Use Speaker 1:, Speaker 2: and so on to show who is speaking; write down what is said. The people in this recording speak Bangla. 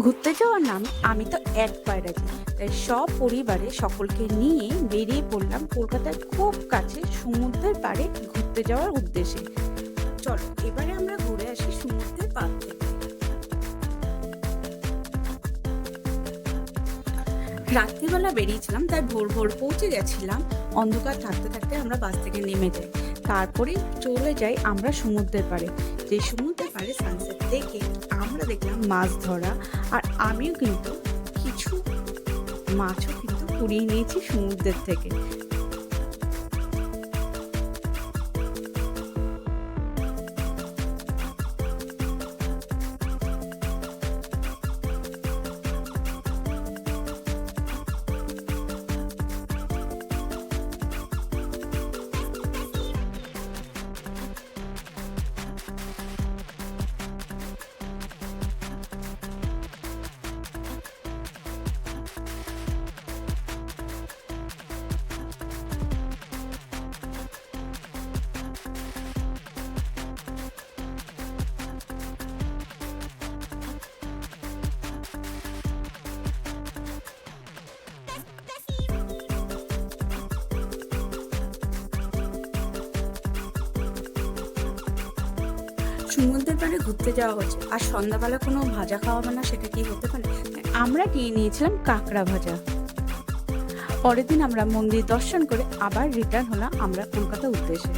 Speaker 1: ঘুরতে যাওয়ার নাম আমি তো একবার রাজি। তাই সপরিবারে সকলকে নিয়ে বেরিয়ে পড়লাম কলকাতার খুব কাছে সমুদ্রের পাড়ে ঘুরতে যাওয়ার উদ্দেশ্যে। চলো এবারে আমরা ঘুরে আসি সমুদ্রের পাড় থেকে। রাত্রিবেলা বেরিয়েছিলাম, তাই ভোর ভোর পৌঁছে গেছিলাম। অন্ধকার থাকতে থাকতে আমরা বাস থেকে নেমে যাই, তারপরে চলে যাই আমরা সমুদ্রের পাড়ে। যে সমুদ্রের পাড়ে সানসেট দেখে আমরা দেখলাম মাছ ধরা, আর আমিও কিন্তু কিছু মাছও কিন্তু কুড়িয়ে নিয়েছি সমুদ্রের থেকে। সমুদ্রের পাড়ে ঘুরতে যাওয়া হচ্ছে, আর সন্ধ্যাবেলা কোনো ভাজা খাওয়াবে না, সেটা কি হতে পারে? আমরা নিয়ে নিয়েছিলাম কাঁকড়া ভাজা। পরের দিন আমরা মন্দির দর্শন করে আবার রিটার্ন হলাম আমরা কলকাতা উদ্দেশ্যে।